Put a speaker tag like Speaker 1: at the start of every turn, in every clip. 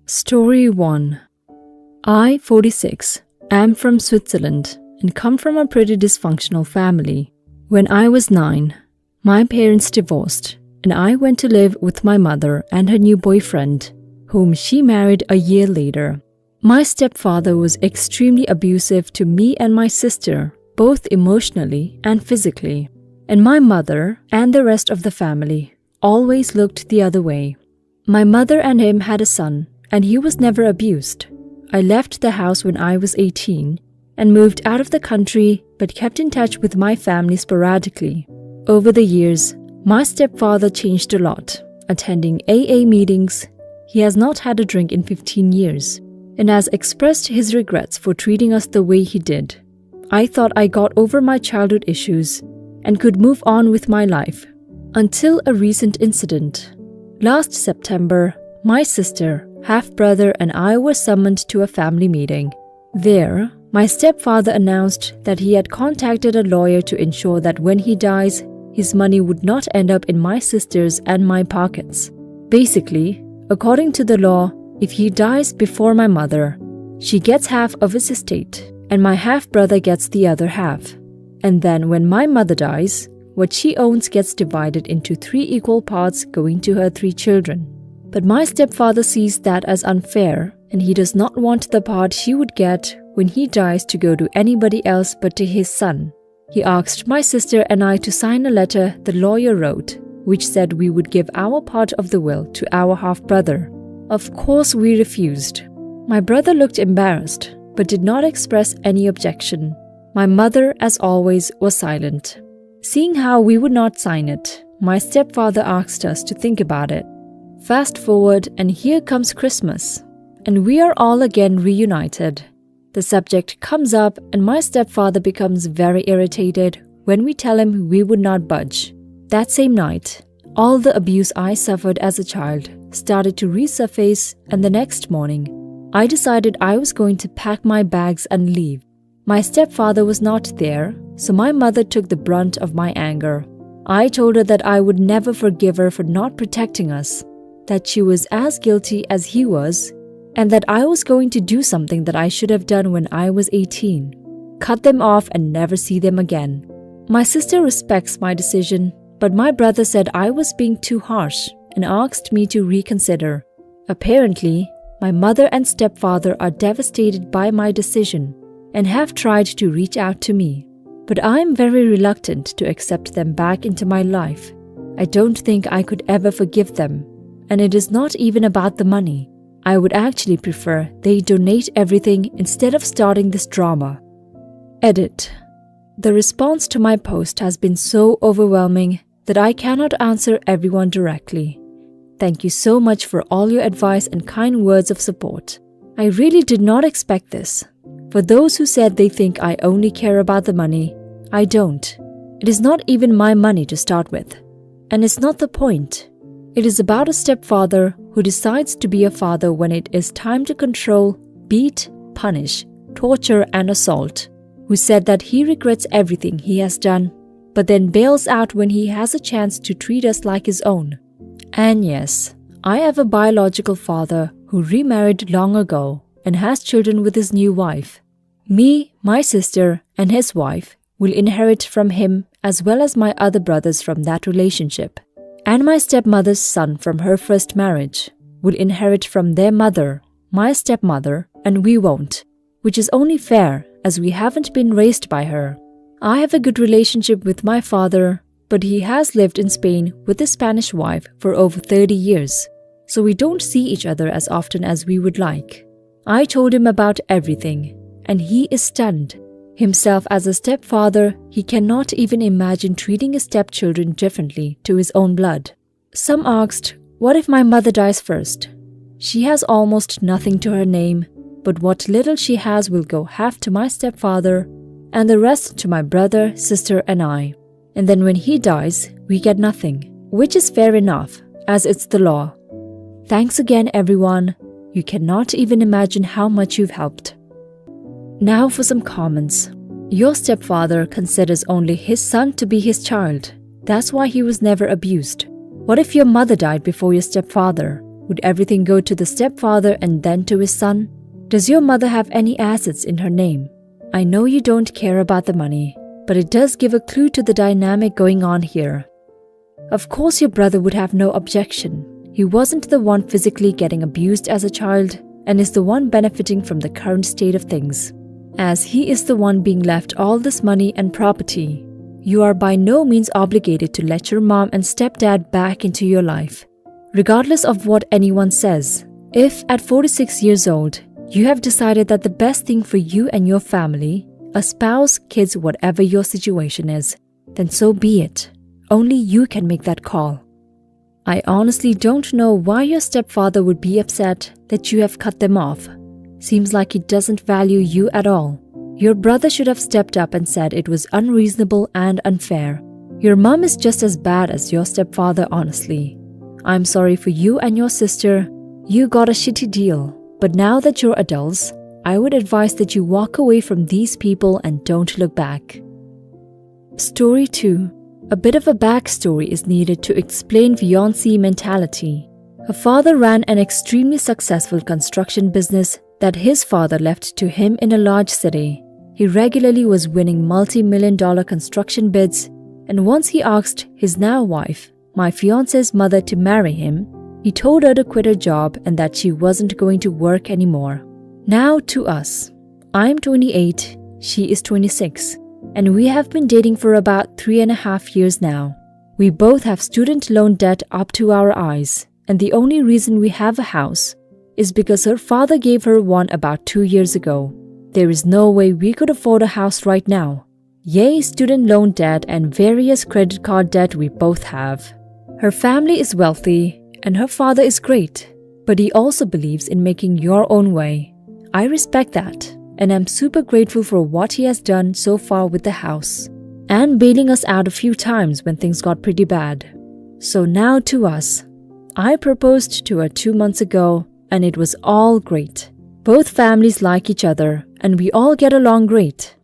Speaker 1: Story 1. I, 46, am from Switzerland and come from a pretty dysfunctional family. When I was 9, my parents divorced and I went to live with my mother and her new boyfriend, whom she married a year later. My stepfather was extremely abusive to me and my sister, both emotionally and physically. And my mother and the rest of the family always looked the other way. My mother and him had a son, and he was never abused. I left the house when I was 18 and moved out of the country but kept in touch with my family sporadically. Over the years, my stepfather changed a lot, attending AA meetings. He has not had a drink in 15 years and has expressed his regrets for treating us the way he did. I thought I got over my childhood issues and could move on with my life, until a recent incident. Last September, my sister, half-brother and I were summoned to a family meeting. There, my stepfather announced that he had contacted a lawyer to ensure that when he dies, his money would not end up in my sister's and my pockets. Basically, according to the law, if he dies before my mother, she gets half of his estate and my half-brother gets the other half. And then when my mother dies, what she owns gets divided into 3 equal parts going to her 3 children. But my stepfather sees that as unfair, and he does not want the part she would get when he dies to go to anybody else but to his son. He asked my sister and I to sign a letter the lawyer wrote, which said we would give our part of the will to our half-brother. Of course we refused. My brother looked embarrassed, but did not express any objection. My mother, as always, was silent. Seeing how we would not sign it, my stepfather asked us to think about it. Fast forward, and here comes Christmas, and we are all again reunited. The subject comes up, and my stepfather becomes very irritated when we tell him we would not budge. That same night, all the abuse I suffered as a child started to resurface, and the next morning, I decided I was going to pack my bags and leave. My stepfather was not there, so my mother took the brunt of my anger. I told her that I would never forgive her for not protecting us, that she was as guilty as he was, and that I was going to do something that I should have done when I was 18. Cut them off and never see them again. My sister respects my decision, but my brother said I was being too harsh and asked me to reconsider. Apparently, my mother and stepfather are devastated by my decision and have tried to reach out to me, but I am very reluctant to accept them back into my life. I don't think I could ever forgive them, and it is not even about the money. I would actually prefer they donate everything instead of starting this drama. Edit. The response to my post has been so overwhelming that I cannot answer everyone directly. Thank you so much for all your advice and kind words of support. I really did not expect this. For those who said they think I only care about the money, I don't. It is not even my money to start with. And it's not the point. It is about a stepfather who decides to be a father when it is time to control, beat, punish, torture and assault, who said that he regrets everything he has done, but then bails out when he has a chance to treat us like his own. And yes, I have a biological father who remarried long ago and has children with his new wife. Me, my sister, and his wife will inherit from him as well as my other brothers from that relationship. And my stepmother's son from her first marriage will inherit from their mother, my stepmother, and we won't, which is only fair as we haven't been raised by her. I have a good relationship with my father, but he has lived in Spain with his Spanish wife for over 30 years, so we don't see each other as often as we would like. I told him about everything, and he is stunned. Himself as a stepfather, he cannot even imagine treating his stepchildren differently to his own blood. Some asked, what if my mother dies first? She has almost nothing to her name, but what little she has will go half to my stepfather and the rest to my brother, sister and I. And then when he dies, we get nothing, which is fair enough, as it's the law. Thanks again, everyone. You cannot even imagine how much you've helped. Now for some comments. Your stepfather considers only his son to be his child. That's why he was never abused. What if your mother died before your stepfather? Would everything go to the stepfather and then to his son? Does your mother have any assets in her name? I know you don't care about the money, but it does give a clue to the dynamic going on here. Of course your brother would have no objection. He wasn't the one physically getting abused as a child and is the one benefiting from the current state of things. As he is the one being left all this money and property, you are by no means obligated to let your mom and stepdad back into your life. Regardless of what anyone says, if at 46 years old, you have decided that the best thing for you and your family, a spouse, kids, whatever your situation is, then so be it. Only you can make that call. I honestly don't know why your stepfather would be upset that you have cut them off. Seems like he doesn't value you at all. Your brother should have stepped up and said it was unreasonable and unfair. Your mom is just as bad as your stepfather, honestly. I'm sorry for you and your sister. You got a shitty deal. But now that you're adults, I would advise that you walk away from these people and don't look back. Story 2. A bit of a backstory is needed to explain fiancé mentality. Her father ran an extremely successful construction business that his father left to him in a large city. He regularly was winning multi-million-dollar construction bids, and once he asked his now wife, my fiancé's mother, to marry him, he told her to quit her job and that she wasn't going to work anymore. Now to us. I'm 28, she is 26, and we have been dating for about 3.5 years now. We both have student loan debt up to our eyes, and the only reason we have a house is because her father gave her one about 2 years ago. There is no way we could afford a house right now. Yay, student loan debt and various credit card debt we both have. Her family is wealthy, and her father is great, but he also believes in making your own way. I respect that, and I'm super grateful for what he has done so far with the house, and bailing us out a few times when things got pretty bad. So now to us. I proposed to her 2 months ago, and it was all great. Both families like each other, and we all get along great.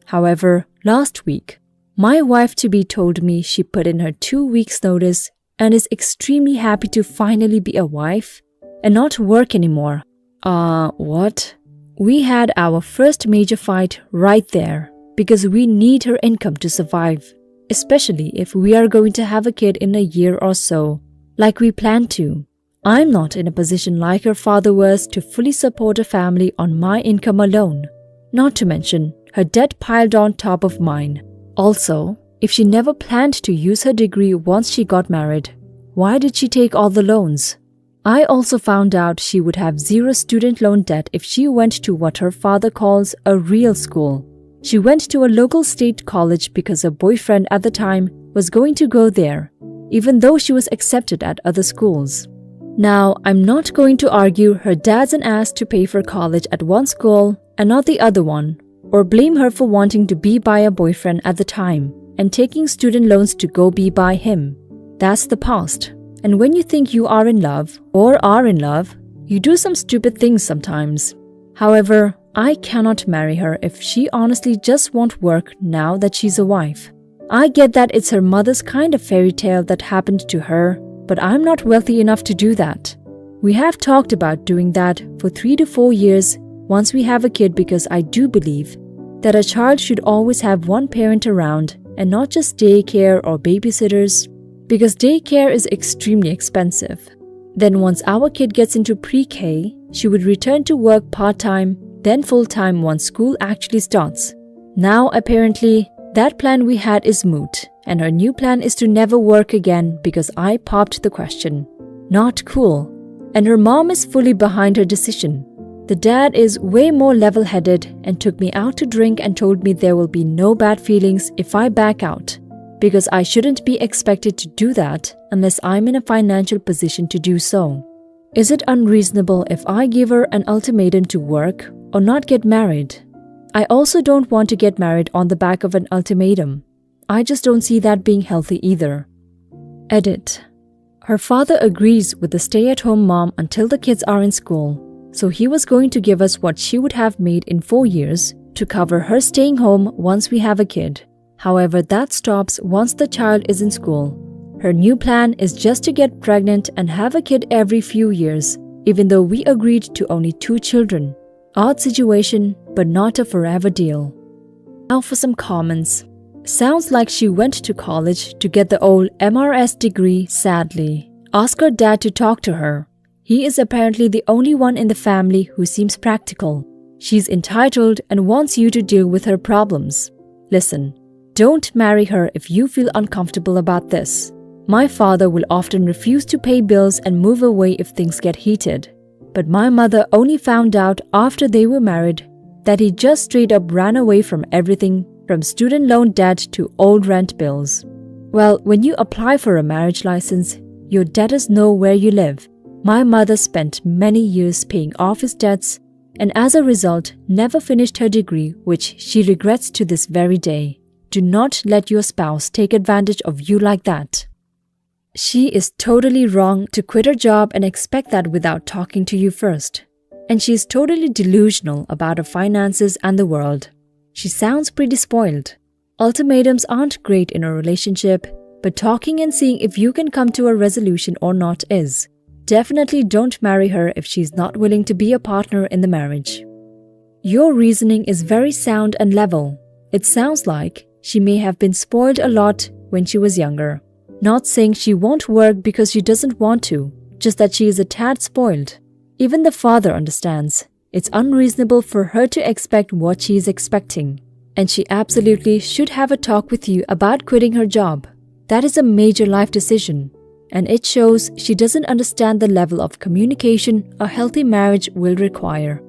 Speaker 1: However, last week, my wife-to-be told me she put in her 2 weeks' notice and is extremely happy to finally be a wife and not work anymore. What? We had our first major fight right there because we need her income to survive, especially if we are going to have a kid in a year or so, like we plan to. I'm not in a position like her father was to fully support a family on my income alone, not to mention her debt piled on top of mine. Also, if she never planned to use her degree once she got married, why did she take all the loans? I also found out she would have zero student loan debt if she went to what her father calls a real school. She went to a local state college because her boyfriend at the time was going to go there, even though she was accepted at other schools. Now, I'm not going to argue her dad's an ass to pay for college at one school and not the other one, or blame her for wanting to be by a boyfriend at the time and taking student loans to go be by him. That's the past. And when you think you are in love, or are in love, you do some stupid things sometimes. However, I cannot marry her if she honestly just won't work now that she's a wife. I get that it's her mother's kind of fairy tale that happened to her, but I'm not wealthy enough to do that. We have talked about doing that for 3 to 4 years once we have a kid because I do believe that a child should always have one parent around and not just daycare or babysitters, because daycare is extremely expensive. Then once our kid gets into pre-K, she would return to work part-time, then full-time once school actually starts. Now apparently, that plan we had is moot, and her new plan is to never work again because I popped the question. Not cool. And her mom is fully behind her decision. The dad is way more level-headed and took me out to drink and told me there will be no bad feelings if I back out, because I shouldn't be expected to do that unless I'm in a financial position to do so. Is it unreasonable if I give her an ultimatum to work or not get married? I also don't want to get married on the back of an ultimatum. I just don't see that being healthy either. Edit. Her father agrees with the stay-at-home mom until the kids are in school, so he was going to give us what she would have made in 4 years to cover her staying home once we have a kid. However, that stops once the child is in school. Her new plan is just to get pregnant and have a kid every few years, even though we agreed to only 2 children. Odd situation, but not a forever deal. Now for some comments. Sounds like she went to college to get the old MRS degree, sadly. Ask her dad to talk to her. He is apparently the only one in the family who seems practical. She's entitled and wants you to deal with her problems. Listen, don't marry her if you feel uncomfortable about this. My father will often refuse to pay bills and move away if things get heated. But my mother only found out after they were married that he just straight up ran away from everything from student loan debt to old rent bills. Well, when you apply for a marriage license, your debtors know where you live. My mother spent many years paying off his debts and as a result never finished her degree, which she regrets to this very day. Do not let your spouse take advantage of you like that. She is totally wrong to quit her job and expect that without talking to you first. And she is totally delusional about her finances and the world. She sounds pretty spoiled. Ultimatums aren't great in a relationship, but talking and seeing if you can come to a resolution or not is. Definitely don't marry her if she's not willing to be a partner in the marriage. Your reasoning is very sound and level. It sounds like she may have been spoiled a lot when she was younger. Not saying she won't work because she doesn't want to, just that she is a tad spoiled. Even the father understands. It's unreasonable for her to expect what she is expecting. And she absolutely should have a talk with you about quitting her job. That is a major life decision. And it shows she doesn't understand the level of communication a healthy marriage will require.